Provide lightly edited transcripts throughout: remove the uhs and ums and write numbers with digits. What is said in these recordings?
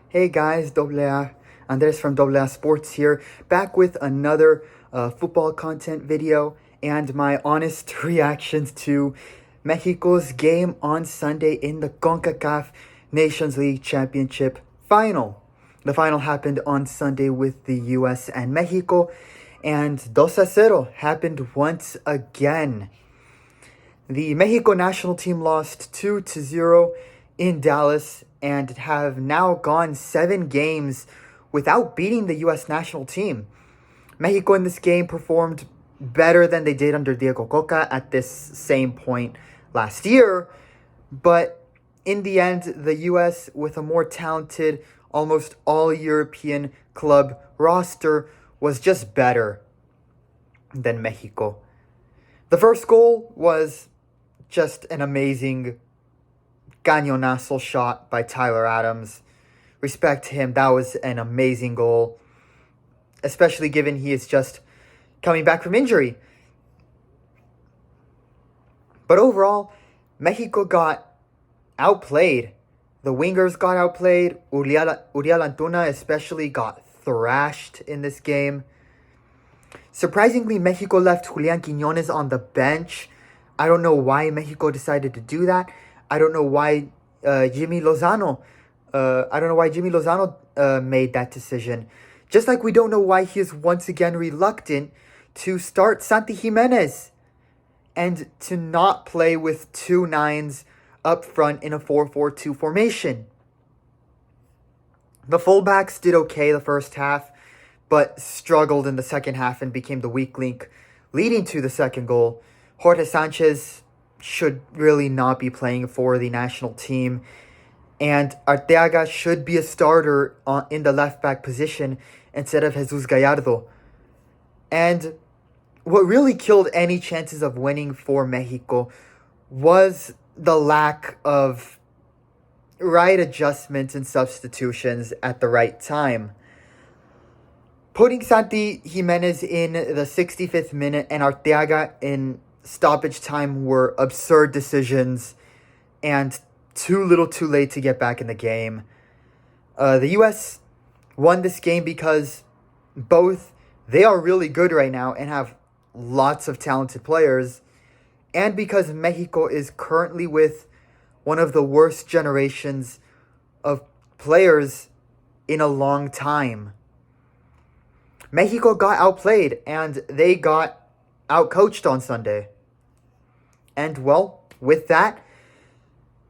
Hey guys, AA. Andres from AA Sports here, back with another football content video and my honest reactions to Mexico's game on Sunday in the CONCACAF Nations League Championship final. The final happened on Sunday with the US and Mexico, and 2-0 happened once again. The Mexico national team lost 2-0 in Dallas and have now gone 7 games without beating the U.S. national team. Mexico in this game performed better than they did under Diego Coca at this same point last year, but in the end, the U.S., with a more talented, almost all-European club roster, was just better than Mexico. The first goal was just an amazing cañonazo shot by Tyler Adams. Respect to him. That was an amazing goal, especially given he is just coming back from injury. But overall, Mexico got outplayed. The wingers got outplayed. Uriel Antuna especially got thrashed in this game. Surprisingly, Mexico left Julian Quiñones on the bench. I don't know why Mexico decided to do that. I don't know why Jimmy Lozano made that decision. Just like we don't know why he is once again reluctant to start Santi Jimenez and to not play with 2 9s up front in a 4-4-2 formation. The fullbacks did okay the first half, but struggled in the second half and became the weak link, leading to the second goal. Jorge Sanchez should really not be playing for the national team, and Arteaga should be a starter in the left-back position instead of Jesus Gallardo. And what really killed any chances of winning for Mexico was the lack of right adjustments and substitutions at the right time. Putting Santi Jimenez in the 65th minute and Arteaga in stoppage time were absurd decisions and too little too late to get back in the game. The U.S. won this game because both they are really good right now and have lots of talented players, and because Mexico is currently with one of the worst generations of players in a long time. Mexico got outplayed and they got outcoached on Sunday. And well, with that,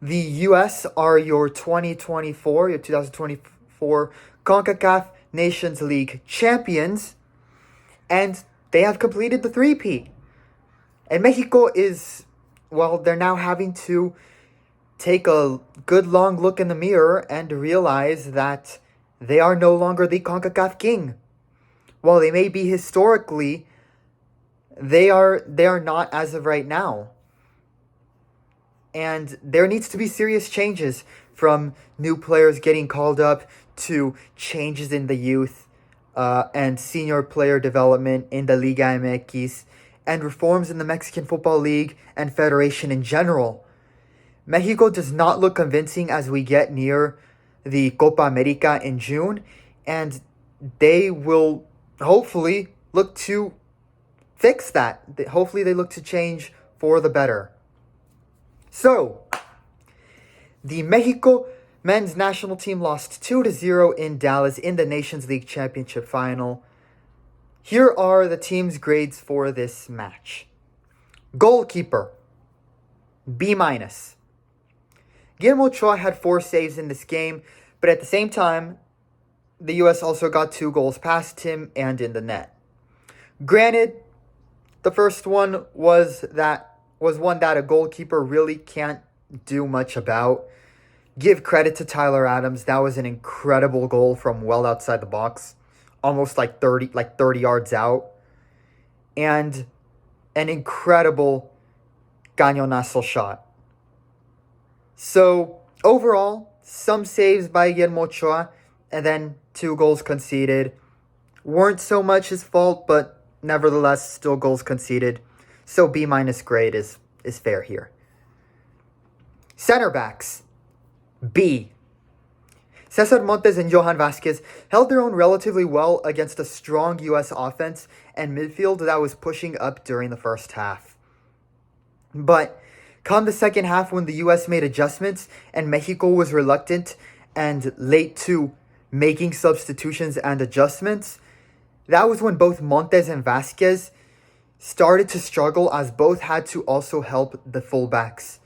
the U.S. are your 2024 CONCACAF Nations League champions, and they have completed the three-peat. And Mexico is, well, they're now having to take a good long look in the mirror and realize that they are no longer the CONCACAF king. While they may be historically, they are not as of right now. And there needs to be serious changes, from new players getting called up to changes in the youth and senior player development in the Liga MX and reforms in the Mexican Football League and Federation in general. Mexico does not look convincing as we get near the Copa America in June, and they will hopefully look to fix that. Hopefully they look to change for the better. So, the Mexico men's national team lost 2-0 in Dallas in the Nations League Championship final. Here are the team's grades for this match. Goalkeeper, B-. Guillermo Ochoa had 4 saves in this game, but at the same time, the U.S. also got 2 goals past him and in the net. Granted, the first one was one that a goalkeeper really can't do much about. Give credit to Tyler Adams. That was an incredible goal from well outside the box, almost like 30 yards out. And an incredible cañonazo shot. So, overall, some saves by Guillermo Ochoa, and then 2 goals conceded. Weren't so much his fault, but nevertheless, still goals conceded. So B- grade is fair here. Center backs, B. Cesar Montes and Johan Vasquez held their own relatively well against a strong U.S. offense and midfield that was pushing up during the first half. But come the second half, when the U.S. made adjustments and Mexico was reluctant and late to making substitutions and adjustments, that was when both Montes and Vasquez started to struggle, as both had to also help the fullbacks,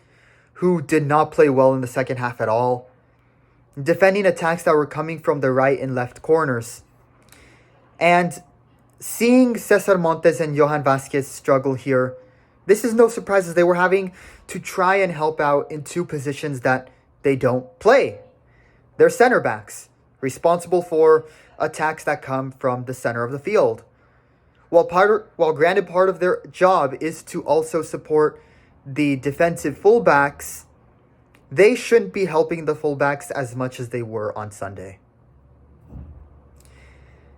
who did not play well in the second half at all, defending attacks that were coming from the right and left corners. And seeing Cesar Montes and Johan Vasquez struggle here, this is no surprise, as they were having to try and help out in two positions that they don't play. They're center backs, responsible for attacks that come from the center of the field. While granted part of their job is to also support the defensive fullbacks, they shouldn't be helping the fullbacks as much as they were on Sunday.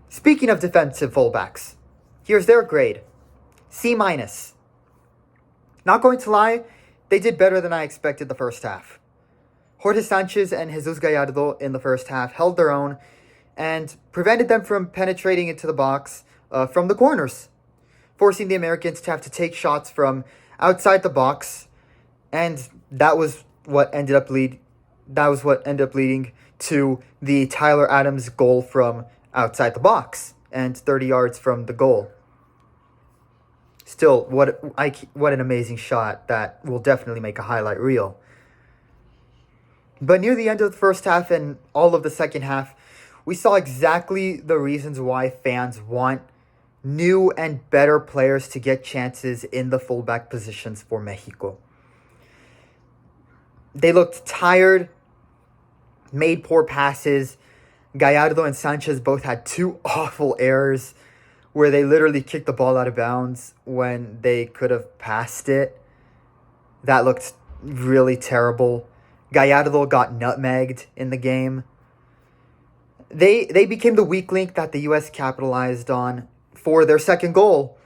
Speaking of defensive fullbacks, here's their grade. C-. Not going to lie, they did better than I expected the first half. Jorge Sanchez and Jesus Gallardo in the first half held their own and prevented them from penetrating into the box from the corners, forcing the Americans to have to take shots from outside the box, and that was what ended up leading to the Tyler Adams goal from outside the box and 30 yards from the goal. Still, what an amazing shot that will definitely make a highlight reel. But near the end of the first half and all of the second half, we saw exactly the reasons why fans want new and better players to get chances in the fullback positions for Mexico. They looked tired, made poor passes. Gallardo and Sanchez both had two awful errors where they literally kicked the ball out of bounds when they could have passed it. That looked really terrible. Gallardo got nutmegged in the game. They became the weak link that the U.S. capitalized on for their second goal,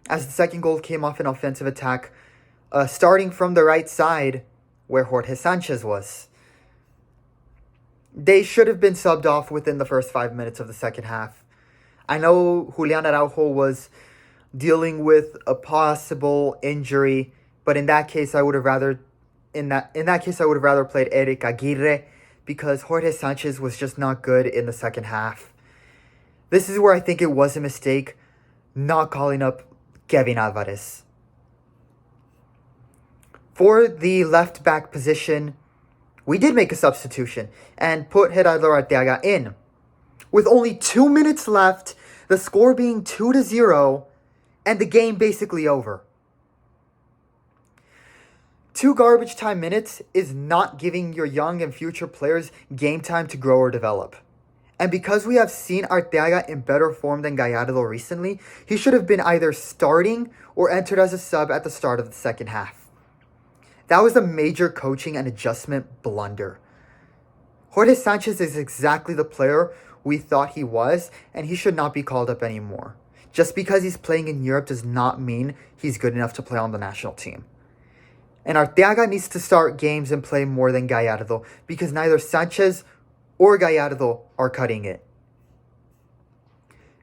as the second goal came off an offensive attack starting from the right side where Jorge Sanchez was. They should have been subbed off within the first 5 minutes of the second half. I know Julian Araujo was dealing with a possible injury, but in that case I would have rather played Eric Aguirre, because Jorge Sanchez was just not good in the second half. This is where I think it was a mistake not calling up Kevin Alvarez. For the left back position, we did make a substitution and put Gerardo Arteaga in. With only 2 minutes left, the score being 2-0, and the game basically over. 2 garbage time minutes is not giving your young and future players game time to grow or develop. And because we have seen Arteaga in better form than Gallardo recently, he should have been either starting or entered as a sub at the start of the second half. That was a major coaching and adjustment blunder. Jorge Sanchez is exactly the player we thought he was, and he should not be called up anymore. Just because he's playing in Europe does not mean he's good enough to play on the national team. And Arteaga needs to start games and play more than Gallardo, because neither Sanchez or Gallardo are cutting it.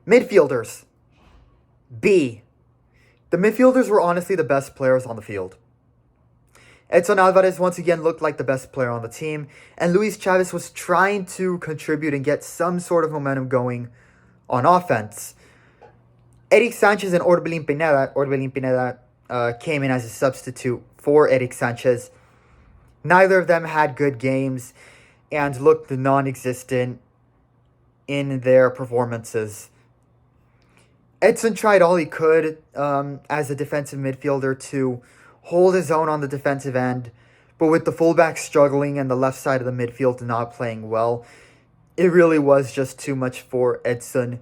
Midfielders. B. The midfielders were honestly the best players on the field. Edson Alvarez once again looked like the best player on the team, and Luis Chavez was trying to contribute and get some sort of momentum going on offense. Eric Sanchez and Orbelin Pineda came in as a substitute for Eric Sanchez. Neither of them had good games and looked non-existent in their performances. Edson tried all he could as a defensive midfielder to hold his own on the defensive end, but with the fullback struggling and the left side of the midfield not playing well, it really was just too much for Edson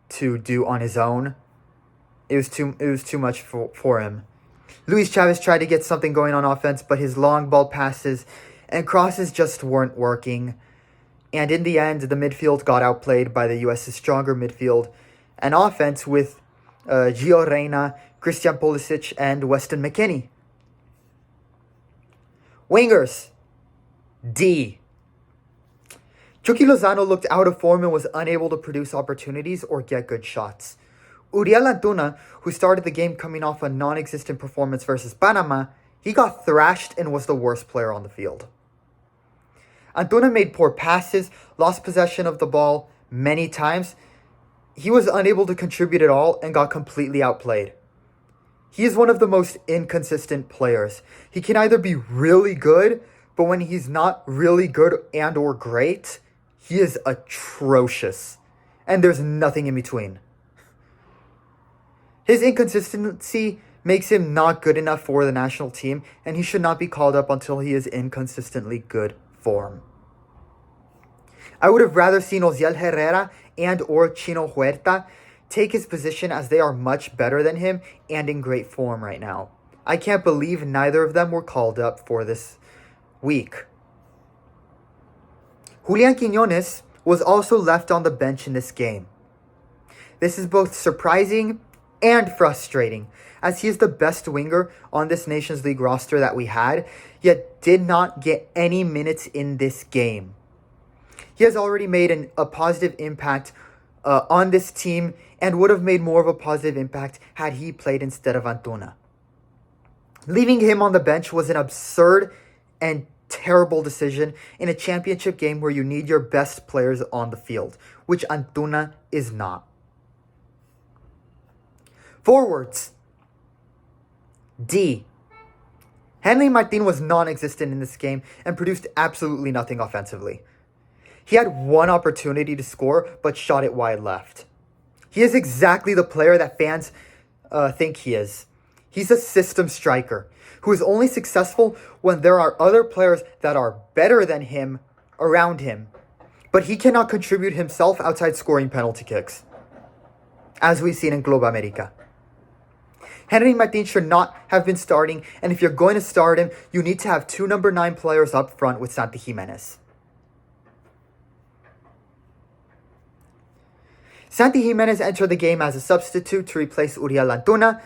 to do on his own. It was too much for him. Luis Chavez tried to get something going on offense, but his long ball passes and crosses just weren't working. And in the end, the midfield got outplayed by the U.S.'s stronger midfield and offense with Gio Reyna, Christian Pulisic, and Weston McKennie. Wingers. D. Chucky Lozano looked out of form and was unable to produce opportunities or get good shots. Uriel Antuna, who started the game coming off a non-existent performance versus Panama, he got thrashed and was the worst player on the field. Antuna made poor passes, lost possession of the ball many times. He was unable to contribute at all and got completely outplayed. He is one of the most inconsistent players. He can either be really good, but when he's not really good and or great, he is atrocious. And there's nothing in between. His inconsistency makes him not good enough for the national team, and he should not be called up until he is in consistently good form. I would have rather seen Osiel Herrera and or Chino Huerta take his position, as they are much better than him and in great form right now. I can't believe neither of them were called up for this week. Julian Quiñones was also left on the bench in this game. This is both surprising and frustrating, as he is the best winger on this Nations League roster that we had, yet did not get any minutes in this game. He has already made a positive impact on this team and would have made more of a positive impact had he played instead of Antuna. Leaving him on the bench was an absurd and terrible decision in a championship game where you need your best players on the field, which Antuna is not. Forwards. D. Henry Martin was non-existent in this game and produced absolutely nothing offensively. He had one opportunity to score, but shot it wide left. He is exactly the player that fans think he is. He's a system striker who is only successful when there are other players that are better than him around him. But he cannot contribute himself outside scoring penalty kicks, as we've seen in Club America. Henry Martin should not have been starting, and if you're going to start him, you need to have two number 9 players up front with Santi Jimenez. Santi Jimenez entered the game as a substitute to replace Uriel Antuna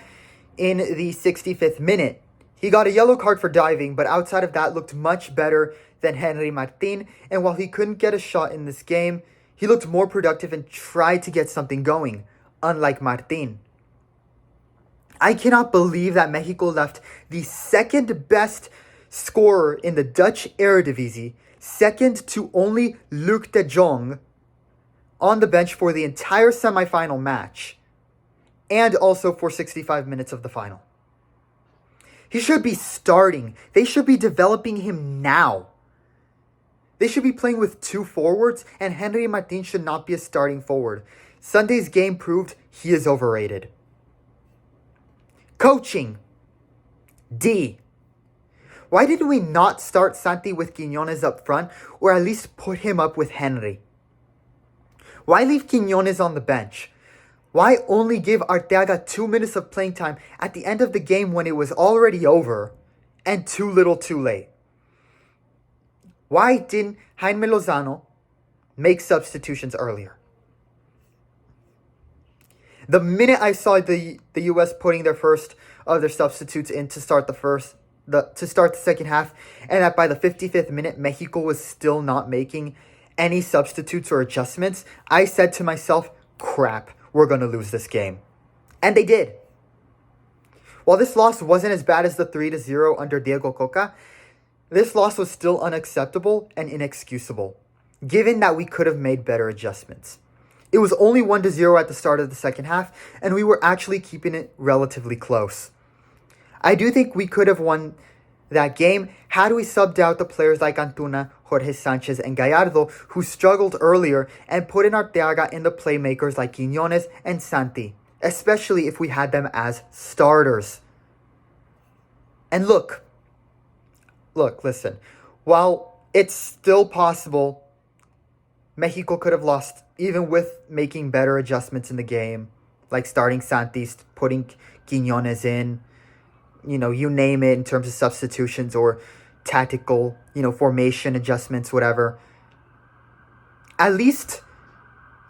in the 65th minute. He got a yellow card for diving, but outside of that looked much better than Henry Martin, and while he couldn't get a shot in this game, he looked more productive and tried to get something going, unlike Martin. I cannot believe that Mexico left the second best scorer in the Dutch Eredivisie, second to only Luc de Jong, on the bench for the entire semifinal match, and also for 65 minutes of the final. He should be starting. They should be developing him now. They should be playing with 2 forwards, and Henry Martin should not be a starting forward. Sunday's game proved he is overrated. Coaching. D. Why did we not start Santi with Quiñones up front, or at least put him up with Henry? Why leave Quiñones on the bench? Why only give Arteaga 2 minutes of playing time at the end of the game when it was already over and too little too late? Why didn't Jaime Lozano make substitutions earlier? The minute I saw the U.S. putting their first of their substitutes in to start the second half, and that by the 55th minute Mexico was still not making any substitutes or adjustments, I said to myself, crap, we're going to lose this game. And they did. While this loss wasn't as bad as the 3-0 under Diego Coca, this loss was still unacceptable and inexcusable, given that we could have made better adjustments. It was only 1-0 at the start of the second half, and we were actually keeping it relatively close. I do think we could have won that game had we subbed out the players like Antuna, Jorge Sanchez, and Gallardo, who struggled earlier, and put in Arteaga in the playmakers like Quiñones and Santi, especially if we had them as starters. And listen, while it's still possible Mexico could have lost even with making better adjustments in the game, like starting Santi, putting Quiñones in, you name it in terms of substitutions or tactical, formation adjustments, whatever. At least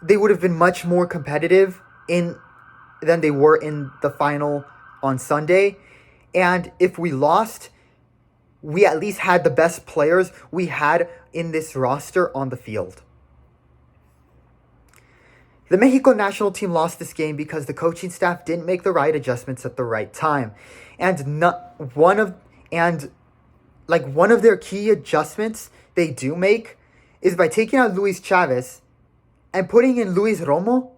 they would have been much more competitive than they were in the final on Sunday. And if we lost, we at least had the best players we had in this roster on the field. The Mexico national team lost this game because the coaching staff didn't make the right adjustments at the right time. And not one of and like one of their key adjustments they do make is by taking out Luis Chavez and putting in Luis Romo.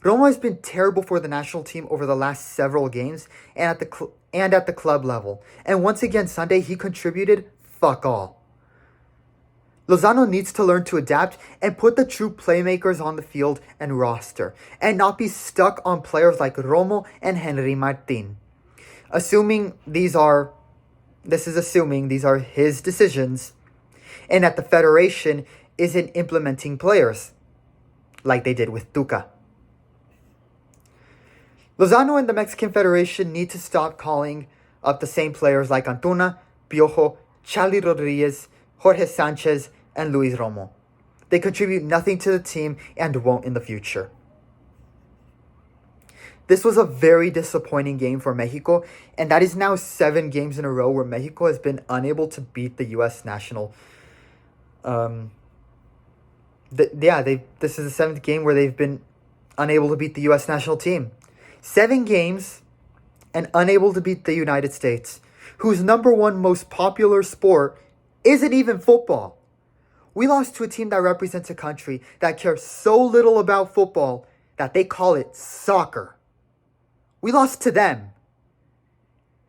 Romo has been terrible for the national team over the last several games and at the club level. And once again Sunday he contributed fuck all. Lozano needs to learn to adapt and put the true playmakers on the field and roster, and not be stuck on players like Romo and Henry Martin. Assuming these are his decisions, and that the Federation isn't implementing players, like they did with Tuca. Lozano and the Mexican Federation need to stop calling up the same players like Antuna, Piojo, Charlie Rodriguez, Jorge Sanchez, and Luis Romo. They contribute nothing to the team and won't in the future. This was a very disappointing game for Mexico, and that is now 7 games in a row where Mexico has been unable to beat the U.S. national. This is the 7th game where they've been unable to beat the U.S. national team. 7 games and unable to beat the United States, whose number one most popular sport isn't even football. We lost to a team that represents a country that cares so little about football that they call it soccer. We lost to them.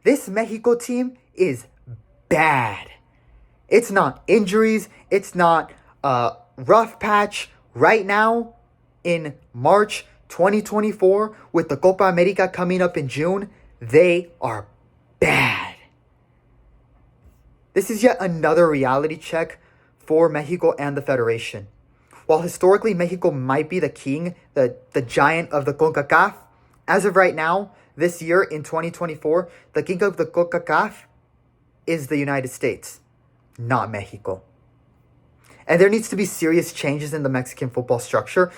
This Mexico team is bad. It's not injuries. It's not a rough patch. Right now, in March 2024, with the Copa America coming up in June, they are bad. This is yet another reality check for Mexico and the Federation. While historically Mexico might be the king, the giant of the CONCACAF, as of right now, this year in 2024, the king of the CONCACAF is the United States, not Mexico. And there needs to be serious changes in the Mexican football structure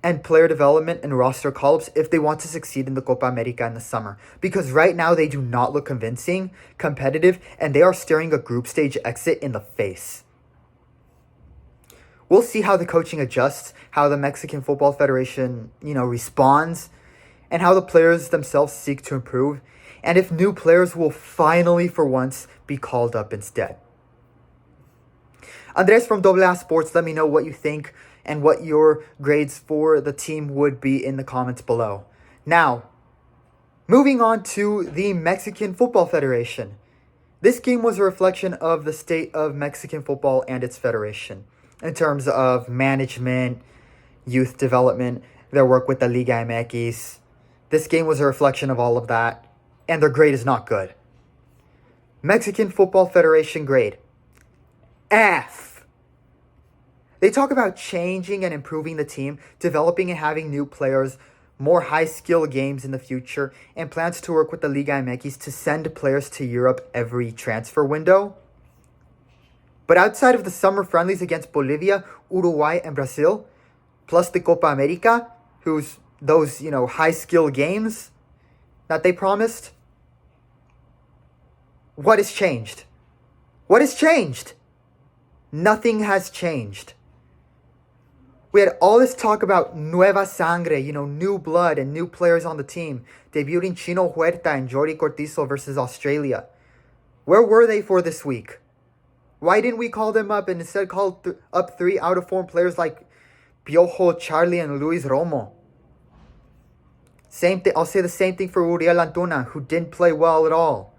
and player development and roster call-ups if they want to succeed in the Copa America in the summer. Because right now they do not look convincing, competitive, and they are staring a group stage exit in the face. We'll see how the coaching adjusts, how the Mexican Football Federation, responds, and how the players themselves seek to improve, and if new players will finally, for once, be called up instead. Andres from AA Sports, let me know what you think and what your grades for the team would be in the comments below. Now, moving on to the Mexican Football Federation. This game was a reflection of the state of Mexican football and its federation in terms of management, youth development, their work with the Liga MX. This game was a reflection of all of that, and their grade is not good. Mexican Football Federation grade, F. They talk about changing and improving the team, developing and having new players, more high-skill games in the future, and plans to work with the Liga MX to send players to Europe every transfer window. But outside of the summer friendlies against Bolivia, Uruguay, and Brazil, plus the Copa America, those high-skill games that they promised, what has changed? What has changed? Nothing has changed. We had all this talk about nueva sangre, new blood and new players on the team, debuting Chino Huerta and Jordi Cortizo versus Australia. Where were they for this week? Why didn't we call them up and instead call up 3 out-of-form players like Piojo, Charlie, and Luis Romo? Same thing. I'll say the same thing for Uriel Antuna, who didn't play well at all.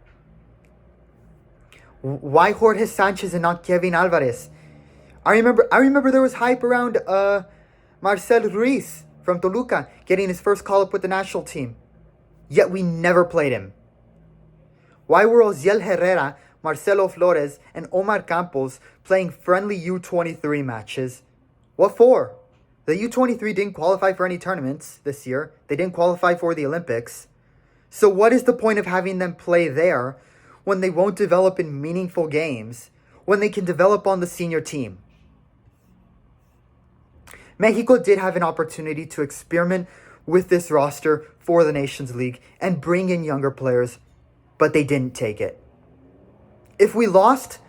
Why Jorge Sanchez and not Kevin Alvarez? I remember there was hype around Marcel Ruiz from Toluca getting his first call-up with the national team. Yet we never played him. Why were Oziel Herrera, Marcelo Flores, and Omar Campos playing friendly U23 matches? What for? The U23 didn't qualify for any tournaments this year. They didn't qualify for the Olympics. So what is the point of having them play there when they won't develop in meaningful games, when they can develop on the senior team? Mexico did have an opportunity to experiment with this roster for the Nations League and bring in younger players, but they didn't take it. If we lost,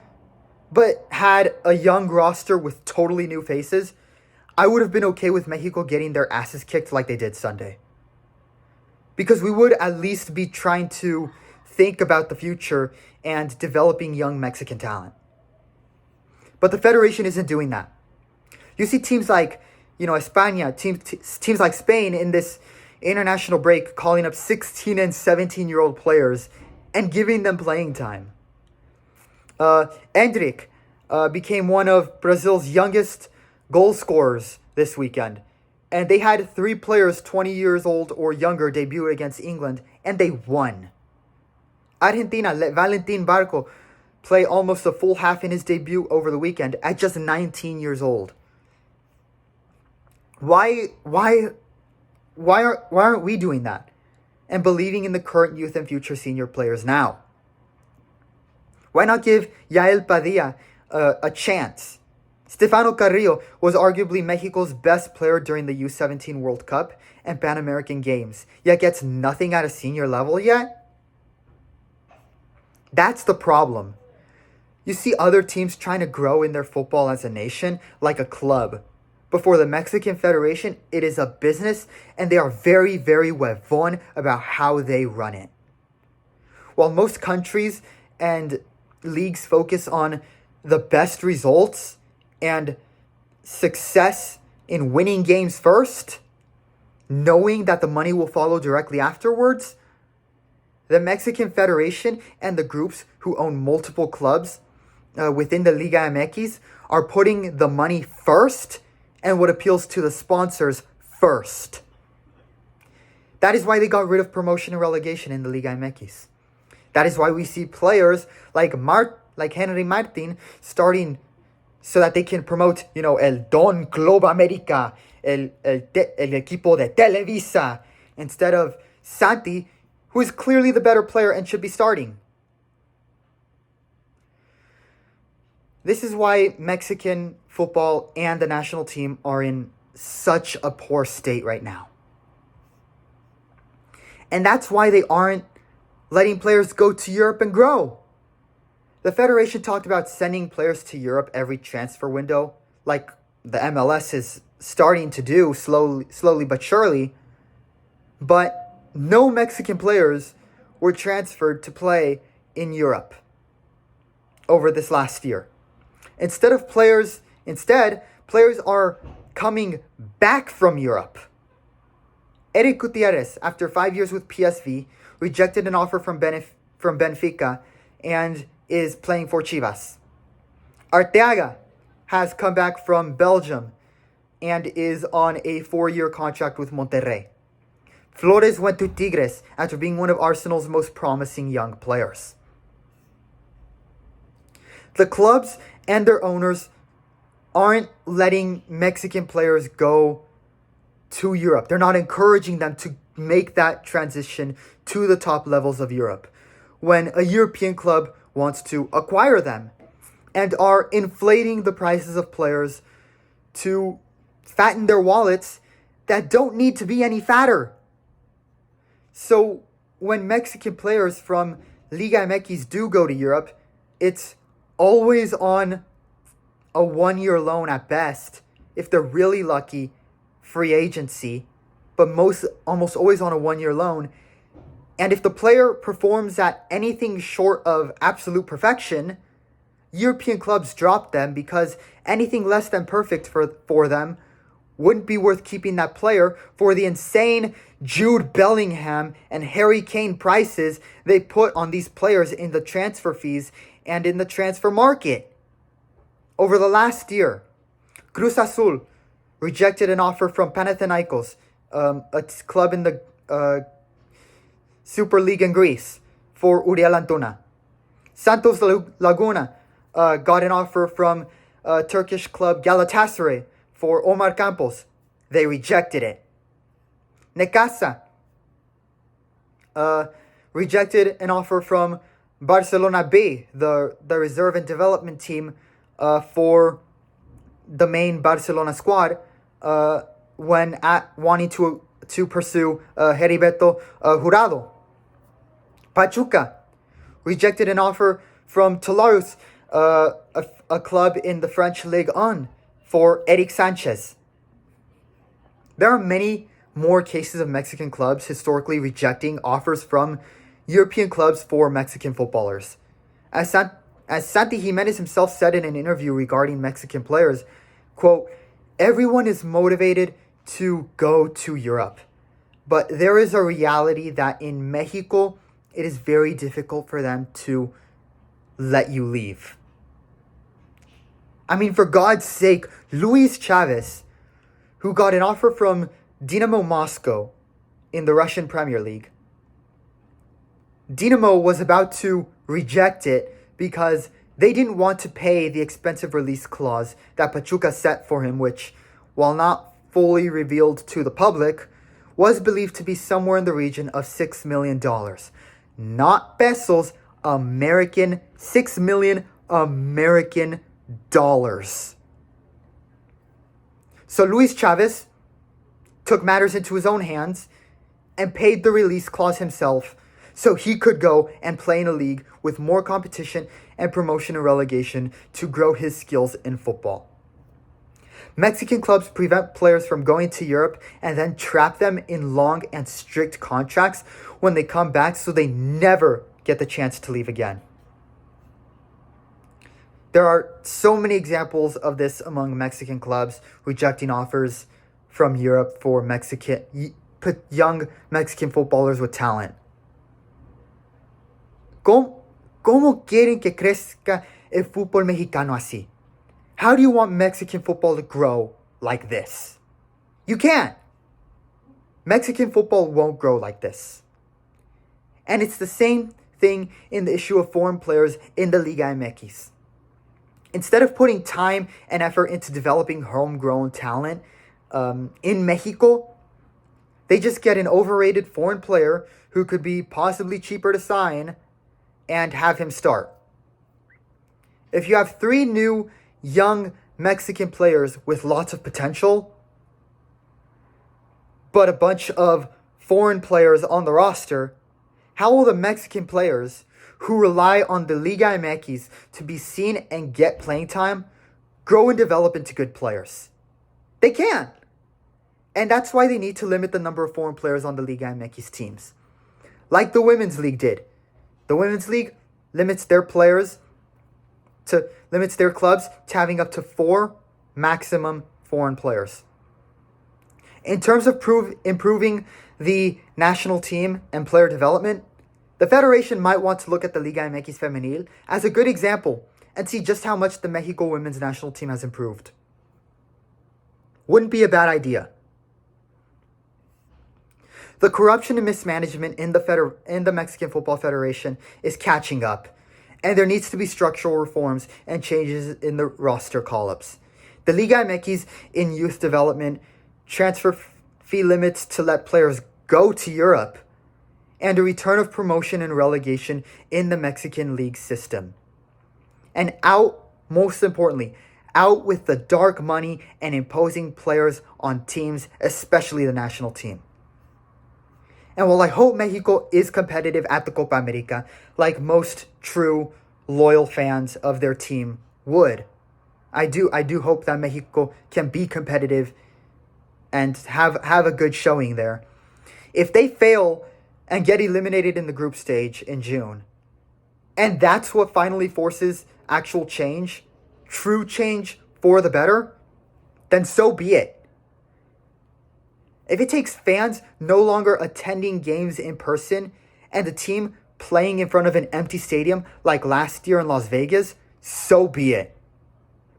but had a young roster with totally new faces, I would have been okay with Mexico getting their asses kicked like they did Sunday. Because we would at least be trying to think about the future and developing young Mexican talent. But the Federation isn't doing that. You see teams like, España, teams like Spain in this international break calling up 16 and 17-year-old players and giving them playing time. Endrick became one of Brazil's youngest goal scorers this weekend. And they had 3 players 20 years old or younger debut against England, and they won. Argentina let Valentin Barco play almost a full half in his debut over the weekend at just 19 years old. Why aren't we doing that and believing in the current youth and future senior players now? Why not give Yael Padilla a chance? Stefano Carrillo was arguably Mexico's best player during the U17 World Cup and Pan American Games, yet gets nothing at a senior level yet? That's the problem. You see other teams trying to grow in their football as a nation like a club. But for the Mexican Federation, it is a business, and they are very, very huevón about how they run it. While most countries and leagues focus on the best results and success in winning games first, knowing that the money will follow directly afterwards, the Mexican Federation and the groups who own multiple clubs within the Liga MX are putting the money first and what appeals to the sponsors first. That is why they got rid of promotion and relegation in the Liga MX. That is why we see players like Henry Martin starting so that they can promote, El Don Club América, el equipo de Televisa, instead of Santi, who is clearly the better player and should be starting. This is why Mexican football and the national team are in such a poor state right now. And that's why they aren't letting players go to Europe and grow. The Federation talked about sending players to Europe every transfer window, like the MLS is starting to do slowly but surely. But no Mexican players were transferred to play in Europe over this last year. Instead, players are coming back from Europe. Eric Gutierrez, after 5 years with PSV, rejected an offer from Benfica and is playing for Chivas. Arteaga has come back from Belgium and is on a 4-year contract with Monterrey. Flores went to Tigres after being one of Arsenal's most promising young players. The clubs and their owners aren't letting Mexican players go to Europe. They're not encouraging them to make that transition to the top levels of Europe when a European club wants to acquire them, and are inflating the prices of players to fatten their wallets that don't need to be any fatter. So when Mexican players from Liga MX do go to Europe, it's always on a 1-year loan at best, if they're really lucky, free agency, but almost always on a 1-year loan. And if the player performs at anything short of absolute perfection, European clubs drop them because anything less than perfect for them wouldn't be worth keeping that player for the insane Jude Bellingham and Harry Kane prices they put on these players in the transfer fees and in the transfer market. Over the last year, Cruz Azul rejected an offer from Panathinaikos, a club in the Super League in Greece, for Uriel Antuna. Santos Laguna got an offer from Turkish club Galatasaray for Omar Campos. They rejected it. Necaxa rejected an offer from Barcelona B, the reserve and development team for the main Barcelona squad, when wanting to pursue Heriberto Jurado. Pachuca rejected an offer from Toulouse, a club in the French Ligue 1, for Eric Sanchez. There are many more cases of Mexican clubs historically rejecting offers from European clubs for Mexican footballers. As Santi Jimenez himself said in an interview regarding Mexican players, quote, "Everyone is motivated to go to Europe. But there is a reality that in Mexico, it is very difficult for them to let you leave." I mean, for God's sake, Luis Chavez, who got an offer from Dynamo Moscow in the Russian Premier League, Dynamo was about to reject it because they didn't want to pay the expensive release clause that Pachuca set for him, which, while not fully revealed to the public, was believed to be somewhere in the region of $6 million. Not pesos, American, $6 million American dollars. So Luis Chavez took matters into his own hands and paid the release clause himself so he could go and play in a league with more competition and promotion and relegation to grow his skills in football. Mexican clubs prevent players from going to Europe and then trap them in long and strict contracts when they come back so they never get the chance to leave again. There are so many examples of this among Mexican clubs rejecting offers from Europe for young Mexican footballers with talent. ¿Cómo quieren que crezca el fútbol mexicano así? How do you want Mexican football to grow like this? You can't. Mexican football won't grow like this. And it's the same thing in the issue of foreign players in the Liga MX. Instead of putting time and effort into developing homegrown talent in Mexico, they just get an overrated foreign player who could be possibly cheaper to sign and have him start. If you have 3 new young Mexican players with lots of potential, but a bunch of foreign players on the roster, how will the Mexican players who rely on the Liga MX to be seen and get playing time grow and develop into good players? They can't. And that's why they need to limit the number of foreign players on the Liga MX teams, like the Women's League did. The Women's League limits their clubs to having up to 4 maximum foreign players. In terms of improving the national team and player development, the Federation might want to look at the Liga MX Femenil as a good example and see just how much the Mexico women's national team has improved. Wouldn't be a bad idea. The corruption and mismanagement in the Mexican Football Federation is catching up, and there needs to be structural reforms and changes in the roster call-ups. The Liga MX in youth development, transfer fee limits to let players go to Europe, and a return of promotion and relegation in the Mexican league system. And most importantly, out with the dark money and imposing players on teams, especially the national team. And while I hope Mexico is competitive at the Copa America, like most true loyal fans of their team would, I do hope that Mexico can be competitive and have a good showing there. If they fail and get eliminated in the group stage in June, and that's what finally forces actual change, true change for the better, then so be it. If it takes fans no longer attending games in person and the team playing in front of an empty stadium like last year in Las Vegas, so be it.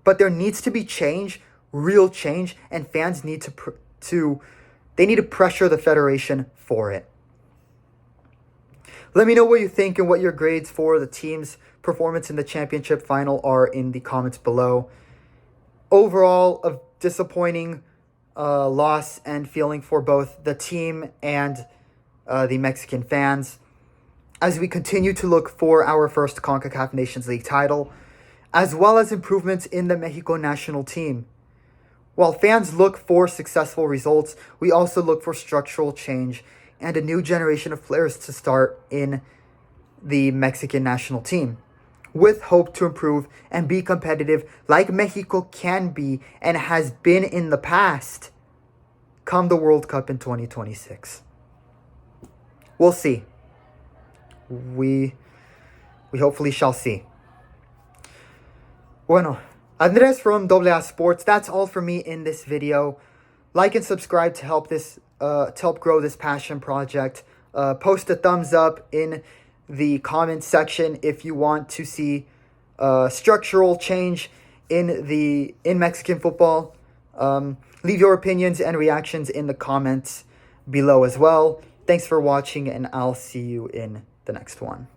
But there needs to be change, real change, and fans need to pressure the Federation for it. Let me know what you think and what your grades for the team's performance in the championship final are in the comments below. Overall, a disappointing loss and feeling for both the team and the Mexican fans as we continue to look for our first CONCACAF Nations League title, as well as improvements in the Mexico national team. While fans look for successful results, we also look for structural change and a new generation of players to start in the Mexican national team, with hope to improve and be competitive like Mexico can be and has been in the past. come the World Cup in 2026. We'll see. We hopefully shall see. Bueno, Andres from AA Sports. That's all for me in this video. Like and subscribe to help grow this passion project. Post a thumbs up in the comments section if you want to see structural change in Mexican football. Leave your opinions and reactions in the comments below as well. Thanks for watching, and I'll see you in the next one.